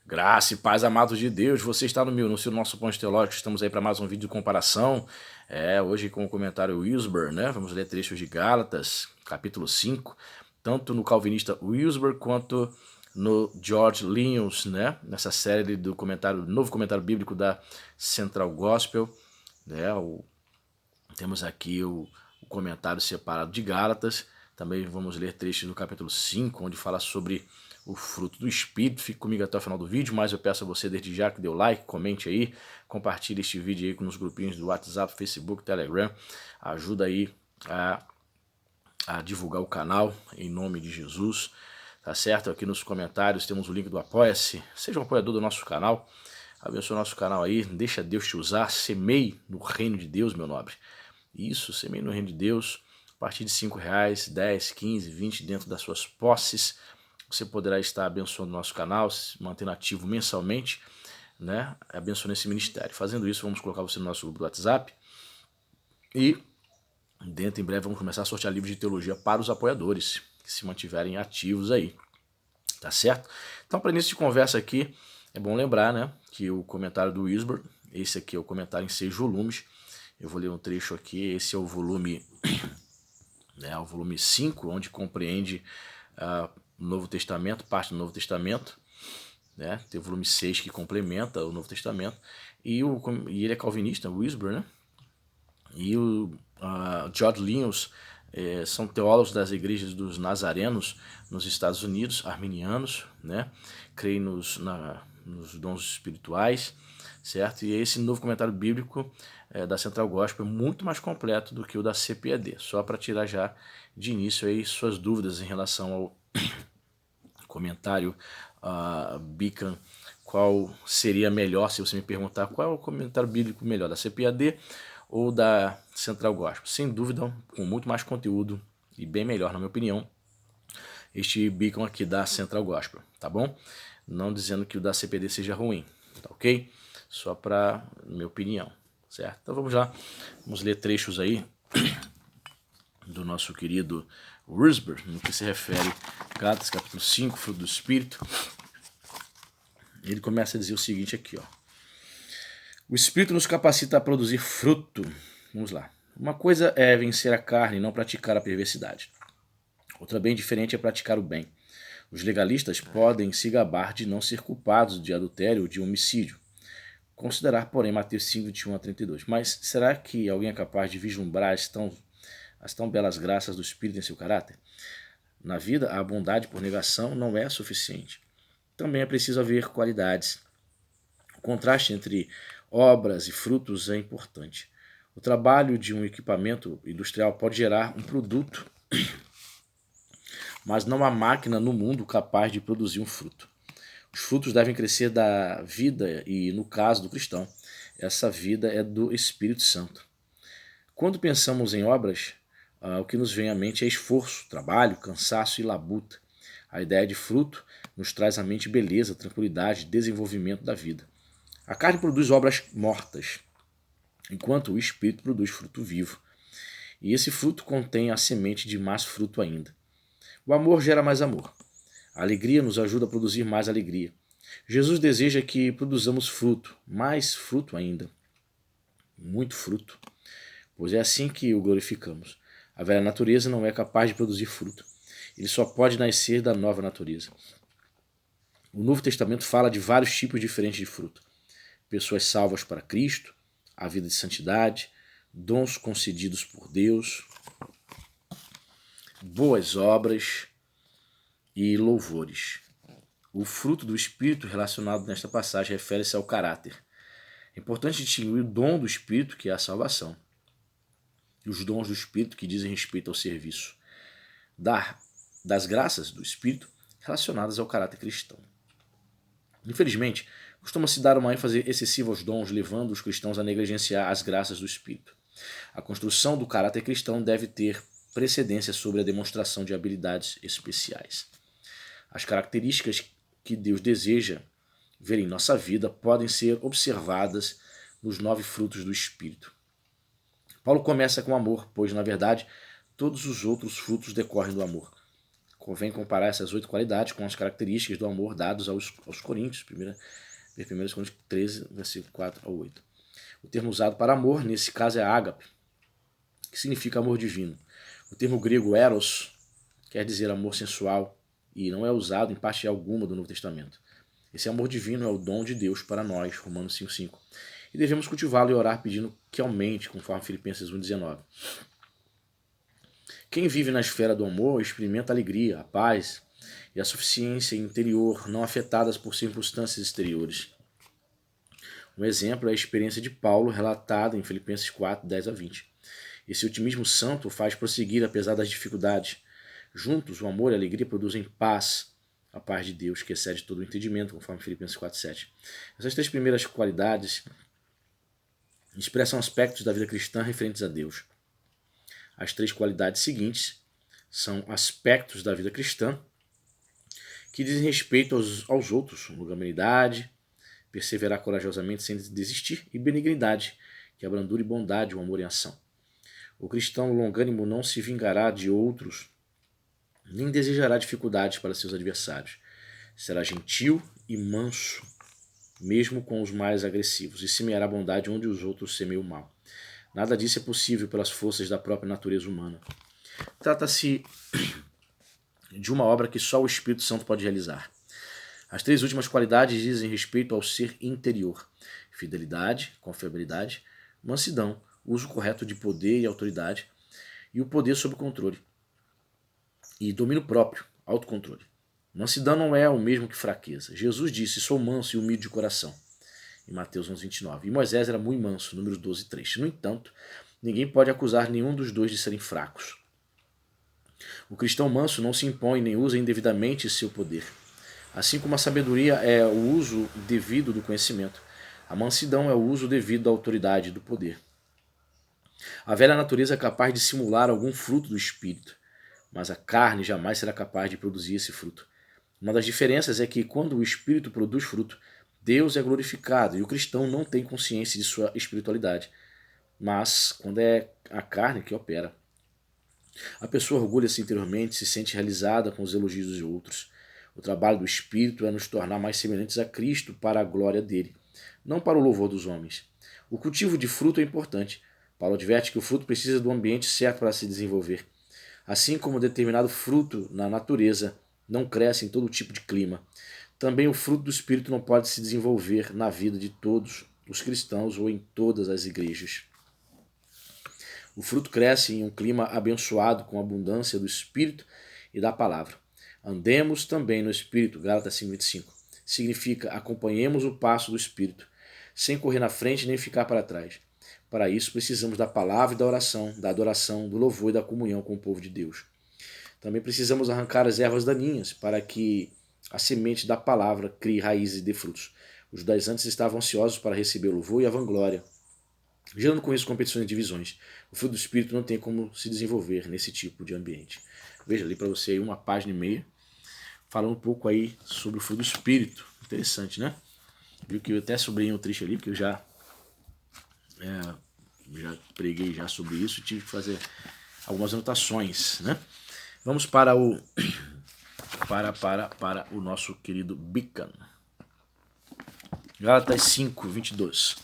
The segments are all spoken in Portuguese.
Graça e paz, amados de Deus, você está no seu nosso Ponto Teológico, estamos aí para mais um vídeo de comparação, hoje com o comentário Wiersbe, né? Vamos ler trechos de Gálatas, capítulo 5, tanto no calvinista Wiersbe quanto no George Linus, né? Nessa série do novo comentário bíblico da Central Gospel, né? Temos aqui o comentário separado de Gálatas, também vamos ler trechos do capítulo 5, onde fala sobre o fruto do Espírito. Fique comigo até o final do vídeo, mas eu peço a você desde já que dê o like, comente aí, compartilhe este vídeo aí nos grupinhos do WhatsApp, Facebook, Telegram. Ajuda aí a divulgar o canal, em nome de Jesus. Tá certo? Aqui nos comentários temos o link do Apoia-se. Seja um apoiador do nosso canal. Abençoe o nosso canal aí, deixa Deus te usar, semeie no reino de Deus, meu nobre. Isso, semeie no reino de Deus, a partir de R$5, 10, 15, 20 dentro das suas posses. Você poderá estar abençoando o nosso canal, se mantendo ativo mensalmente, né? Abençoando esse ministério. Fazendo isso, vamos colocar você no nosso grupo do WhatsApp. E em breve vamos começar a sortear livros de teologia para os apoiadores, que se mantiverem ativos aí. Tá certo? Então, para início de conversa aqui, é bom lembrar, né, que o comentário do Wiersbe, esse aqui é o comentário em 6 volumes. Eu vou ler um trecho aqui, esse é o volume, o volume 5, onde compreende o Novo Testamento, parte do Novo Testamento, né? Tem o volume 6 que complementa o Novo Testamento, e ele é calvinista, o Wiersbe, né? E o George Linus são teólogos das igrejas dos nazarenos nos Estados Unidos, arminianos, né? Creem nos dons espirituais, certo? E esse novo comentário bíblico da Central Gospel é muito mais completo do que o da CPAD, só para tirar já de início aí suas dúvidas em relação ao comentário Beacon, qual seria melhor, se você me perguntar qual é o comentário bíblico melhor, da CPAD ou da Central Gospel. Sem dúvida, com muito mais conteúdo e bem melhor, na minha opinião, este Beacon aqui da Central Gospel, tá bom? Não dizendo que o da CPD seja ruim, tá ok? Só para minha opinião, certo? Então vamos lá, vamos ler trechos aí do nosso querido Wiersbe, no que se refere a Gálatas capítulo 5, fruto do Espírito. Ele começa a dizer o seguinte aqui, ó. O Espírito nos capacita a produzir fruto. Vamos lá. Uma coisa é vencer a carne e não praticar a perversidade. Outra bem diferente é praticar o bem. Os legalistas podem se gabar de não ser culpados de adultério ou de homicídio. Considerar, porém, Mateus 5, 21 a 32. Mas será que alguém é capaz de vislumbrar as tão belas graças do Espírito em seu caráter? Na vida, a bondade por negação não é suficiente. Também é preciso haver qualidades. O contraste entre obras e frutos é importante. O trabalho de um equipamento industrial pode gerar um produto, mas não há máquina no mundo capaz de produzir um fruto. Os frutos devem crescer da vida e, no caso do cristão, essa vida é do Espírito Santo. Quando pensamos em obras, o que nos vem à mente é esforço, trabalho, cansaço e labuta. A ideia de fruto nos traz à mente beleza, tranquilidade, desenvolvimento da vida. A carne produz obras mortas, enquanto o Espírito produz fruto vivo. E esse fruto contém a semente de mais fruto ainda. O amor gera mais amor. A alegria nos ajuda a produzir mais alegria. Jesus deseja que produzamos fruto, mais fruto ainda. Muito fruto. Pois é assim que o glorificamos. A velha natureza não é capaz de produzir fruto. Ele só pode nascer da nova natureza. O Novo Testamento fala de vários tipos diferentes de fruto. Pessoas salvas para Cristo, a vida de santidade, dons concedidos por Deus, boas obras e louvores. O fruto do Espírito relacionado nesta passagem refere-se ao caráter. É importante distinguir o dom do Espírito, que é a salvação, e os dons do Espírito, que dizem respeito ao serviço das graças do Espírito relacionadas ao caráter cristão. Infelizmente, costuma-se dar uma ênfase excessiva aos dons, levando os cristãos a negligenciar as graças do Espírito. A construção do caráter cristão deve ter precedência sobre a demonstração de habilidades especiais. As características que Deus deseja ver em nossa vida podem ser observadas nos 9 frutos do Espírito. Paulo começa com amor, pois, na verdade, todos os outros frutos decorrem do amor. Convém comparar essas 8 qualidades com as características do amor dados aos Coríntios, 1 Coríntios 13, versículo 4 ao 8. O termo usado para amor, nesse caso, é ágape, que significa amor divino. O termo grego eros quer dizer amor sensual e não é usado em parte alguma do Novo Testamento. Esse amor divino é o dom de Deus para nós, Romanos 5,5. E devemos cultivá-lo e orar pedindo que aumente, conforme Filipenses 1,19. Quem vive na esfera do amor experimenta a alegria, a paz e a suficiência interior não afetadas por circunstâncias exteriores. Um exemplo é a experiência de Paulo relatada em Filipenses 4, 10 a 20. Esse otimismo santo o faz prosseguir apesar das dificuldades. Juntos, o amor e a alegria produzem paz, a paz de Deus que excede todo o entendimento, conforme Filipenses 4, 7. Essas 3 primeiras qualidades expressam aspectos da vida cristã referentes a Deus. As 3 qualidades seguintes são aspectos da vida cristã que dizem respeito aos outros, longanimidade, perseverar corajosamente sem desistir, e benignidade, que é a brandura e bondade, o amor em ação. O cristão longânimo não se vingará de outros, nem desejará dificuldades para seus adversários. Será gentil e manso, mesmo com os mais agressivos, e semeará bondade onde os outros semeiam o mal. Nada disso é possível pelas forças da própria natureza humana. Trata-se de uma obra que só o Espírito Santo pode realizar. As 3 últimas qualidades dizem respeito ao ser interior: fidelidade, confiabilidade, mansidão, uso correto de poder e autoridade, e o poder sob controle, e domínio próprio, autocontrole. Mansidão não é o mesmo que fraqueza. Jesus disse: sou manso e humilde de coração, em Mateus 11:29. E Moisés era muito manso, Números 12:3. No entanto, ninguém pode acusar nenhum dos dois de serem fracos. O cristão manso não se impõe nem usa indevidamente seu poder. Assim como a sabedoria é o uso devido do conhecimento, a mansidão é o uso devido da autoridade e do poder. A velha natureza é capaz de simular algum fruto do espírito, mas a carne jamais será capaz de produzir esse fruto. Uma das diferenças é que quando o espírito produz fruto, Deus é glorificado e o cristão não tem consciência de sua espiritualidade, mas quando é a carne que opera. A pessoa orgulha-se interiormente, se sente realizada com os elogios dos outros. O trabalho do Espírito é nos tornar mais semelhantes a Cristo para a glória dele, não para o louvor dos homens. O cultivo de fruto é importante. Paulo adverte que o fruto precisa do ambiente certo para se desenvolver. Assim como determinado fruto na natureza não cresce em todo tipo de clima, também o fruto do Espírito não pode se desenvolver na vida de todos os cristãos ou em todas as igrejas. O fruto cresce em um clima abençoado com a abundância do Espírito e da palavra. Andemos também no Espírito, Gálatas 5:25. Significa acompanhemos o passo do Espírito, sem correr na frente nem ficar para trás. Para isso precisamos da palavra e da oração, da adoração, do louvor e da comunhão com o povo de Deus. Também precisamos arrancar as ervas daninhas para que a semente da palavra crie raízes e dê frutos. Os judaizantes estavam ansiosos para receber o louvor e a vanglória, gerando com isso competições e divisões. O fruto do Espírito não tem como se desenvolver nesse tipo de ambiente. Veja ali para você aí 1,5 página, falando um pouco aí sobre o fruto do Espírito. Interessante, né? Viu que eu até sublinhei um trecho ali, porque eu já preguei já sobre isso e tive que fazer algumas anotações, né? Vamos para o nosso querido Bican. Gálatas 5:22.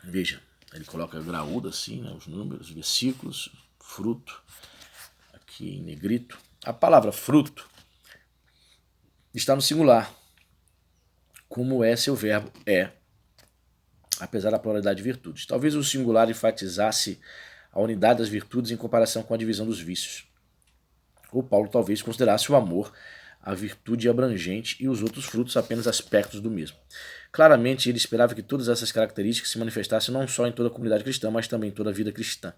Veja, ele coloca graúdo assim, né, os números, os versículos, fruto, aqui em negrito. A palavra fruto está no singular, como é seu verbo é, apesar da pluralidade de virtudes. Talvez o singular enfatizasse a unidade das virtudes em comparação com a divisão dos vícios. Ou Paulo talvez considerasse o amor a virtude abrangente e os outros frutos apenas aspectos do mesmo. Claramente, ele esperava que todas essas características se manifestassem não só em toda a comunidade cristã, mas também em toda a vida cristã.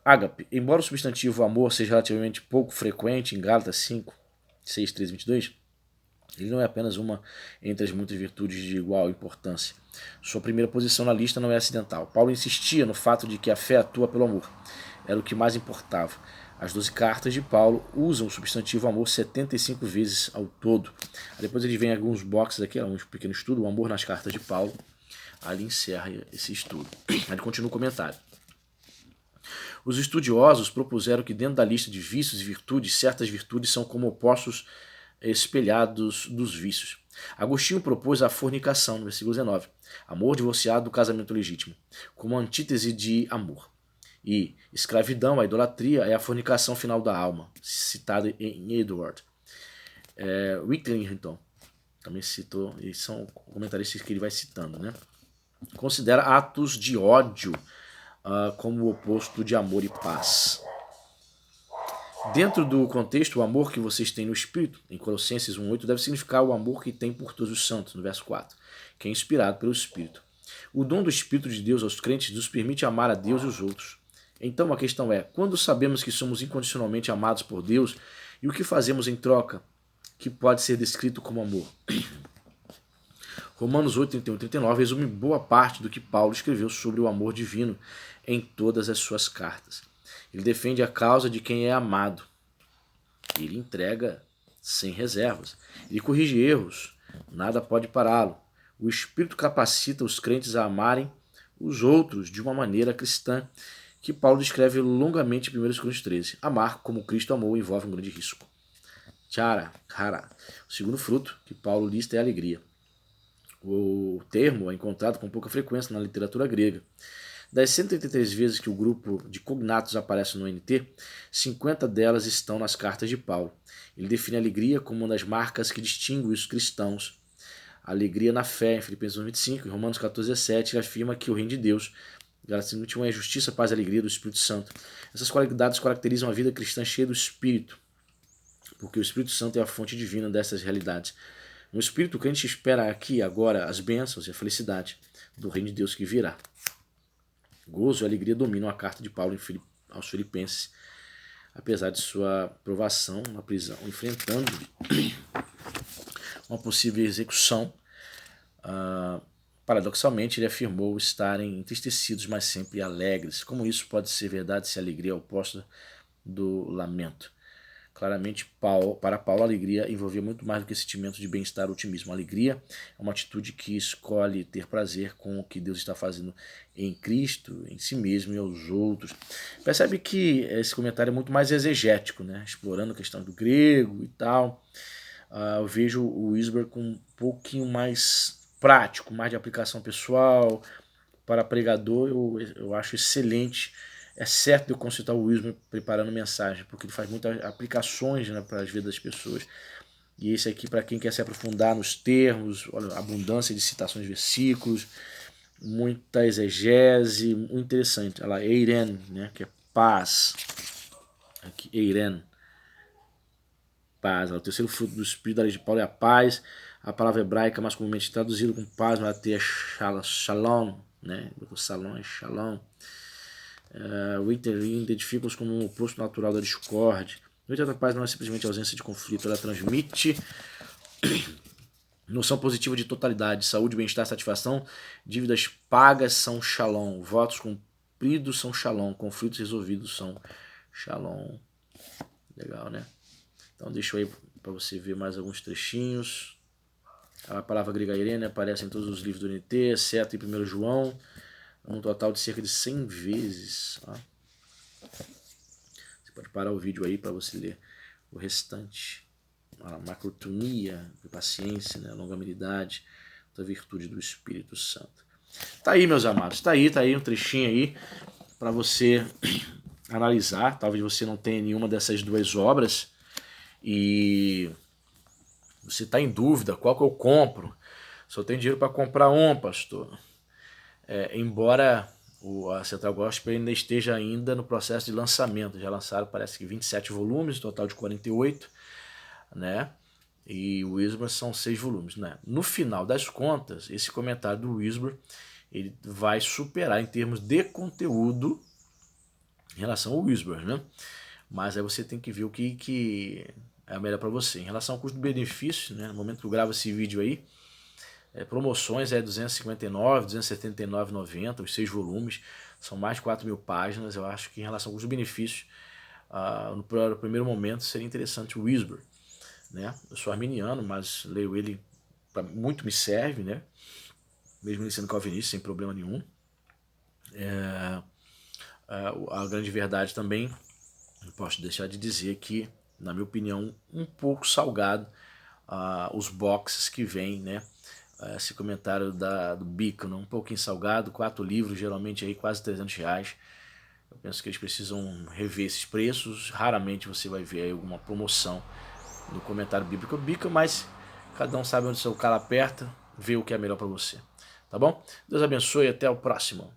Ágape. Embora o substantivo amor seja relativamente pouco frequente em Gálatas 5, 6, 13, 22, ele não é apenas uma entre as muitas virtudes de igual importância. Sua primeira posição na lista não é acidental. Paulo insistia no fato de que a fé atua pelo amor. Era o que mais importava. As 12 cartas de Paulo usam o substantivo amor 75 vezes ao todo. Depois ele vem alguns boxes aqui, um pequeno estudo, o amor nas cartas de Paulo. Ali encerra esse estudo. Ele continua o comentário. Os estudiosos propuseram que dentro da lista de vícios e virtudes, certas virtudes são como opostos espelhados dos vícios. Agostinho propôs a fornicação, no versículo 19, amor divorciado do casamento legítimo, como antítese de amor. E escravidão, a idolatria, é a fornicação final da alma, citado em Edward. Whittington também citou, e são comentaristas que ele vai citando, né? Considera atos de ódio como o oposto de amor e paz. Dentro do contexto, o amor que vocês têm no Espírito, em Colossenses 1,8, deve significar o amor que tem por todos os santos, no verso 4, que é inspirado pelo Espírito. O dom do Espírito de Deus aos crentes nos permite amar a Deus e os outros. Então a questão é, quando sabemos que somos incondicionalmente amados por Deus, e o que fazemos em troca, que pode ser descrito como amor? Romanos 8, 31 e 39 resume boa parte do que Paulo escreveu sobre o amor divino em todas as suas cartas. Ele defende a causa de quem é amado. Ele entrega sem reservas. Ele corrige erros. Nada pode pará-lo. O Espírito capacita os crentes a amarem os outros de uma maneira cristã, que Paulo descreve longamente em 1 Coríntios 13. Amar como Cristo amou envolve um grande risco. Chara. O segundo fruto que Paulo lista é a alegria. O termo é encontrado com pouca frequência na literatura grega. Das 183 vezes que o grupo de cognatos aparece no NT, 50 delas estão nas cartas de Paulo. Ele define a alegria como uma das marcas que distingue os cristãos. A alegria na fé, em Filipenses 1,25, em Romanos 14,17, ele afirma que o reino de Deus, Gálatas 5,21, é justiça, paz e alegria do Espírito Santo. Essas qualidades caracterizam a vida cristã cheia do Espírito, porque o Espírito Santo é a fonte divina dessas realidades. No Espírito, o crente espera aqui agora as bênçãos e a felicidade do reino de Deus que virá. Gozo e alegria dominam a carta de Paulo aos Filipenses, apesar de sua provação na prisão, enfrentando uma possível execução. Paradoxalmente, ele afirmou estarem entristecidos, mas sempre alegres. Como isso pode ser verdade se a alegria é oposta do lamento? Claramente, para Paulo, a alegria envolvia muito mais do que sentimento de bem-estar ou otimismo. A alegria é uma atitude que escolhe ter prazer com o que Deus está fazendo em Cristo, em si mesmo e aos outros. Percebe que esse comentário é muito mais exegético, né? Explorando a questão do grego e tal. Eu vejo o Wisber com um pouquinho mais prático, mais de aplicação pessoal. Para pregador, eu acho excelente. É certo de eu consultar o Wismer preparando mensagem, porque ele faz muitas aplicações, né, para as vidas das pessoas. E esse aqui, para quem quer se aprofundar nos termos, olha, abundância de citações de versículos, muita exegese, muito interessante. Olha lá, Eiren, né, que é paz. Aqui, Eiren, paz. Olha, o terceiro fruto do Espírito da lei de Paulo é a paz. A palavra hebraica, mais comumente traduzida com paz, vai ter shalom, né? O salão é shalom. O Winterlin identifica-os como um oposto natural da discórdia. No entanto, a paz não é simplesmente ausência de conflito, ela transmite noção positiva de totalidade, saúde, bem-estar, satisfação. Dívidas pagas são shalom, votos cumpridos são shalom, conflitos resolvidos são shalom. Legal, né? Então deixa eu aí para você ver mais alguns trechinhos. A palavra grega Irene aparece em todos os livros do NT, exceto em 1 João, um total de cerca de 100 vezes. Ó. Você pode parar o vídeo aí para você ler o restante. A macrotonia, a paciência, né? A longanimidade, a virtude do Espírito Santo. Tá aí, meus amados, tá aí um trechinho aí para você analisar. Talvez você não tenha nenhuma dessas duas obras e você está em dúvida, qual que eu compro? Só tenho dinheiro para comprar um, pastor. Embora a Central Gospel ainda esteja no processo de lançamento. Já lançaram, parece que 27 volumes, total de 48, né? E o Wisber são 6 volumes, né? No final das contas, esse comentário do Wisber, ele vai superar em termos de conteúdo em relação ao Wisber, né? Mas aí você tem que ver o que é melhor para você. Em relação ao custo-benefício, né? No momento que eu gravo esse vídeo aí, promoções é R$259, R$279,90, os 6 volumes, são mais de 4.000 páginas. Eu acho que em relação ao custo-benefício, no primeiro momento seria interessante o Wisber, né? Eu sou arminiano, mas leio ele, muito me serve, né? Mesmo ele sendo calvinista, sem problema nenhum. A grande verdade também, não posso deixar de dizer que, na minha opinião, um pouco salgado os boxes que vem, né? Esse comentário do Bico, um pouquinho salgado, 4 livros, geralmente aí quase R$ 300. Eu penso que eles precisam rever esses preços. Raramente você vai ver aí alguma promoção no comentário bíblico Bico, mas cada um sabe onde seu calo aperta, vê o que é melhor para você. Tá bom? Deus abençoe e até o próximo.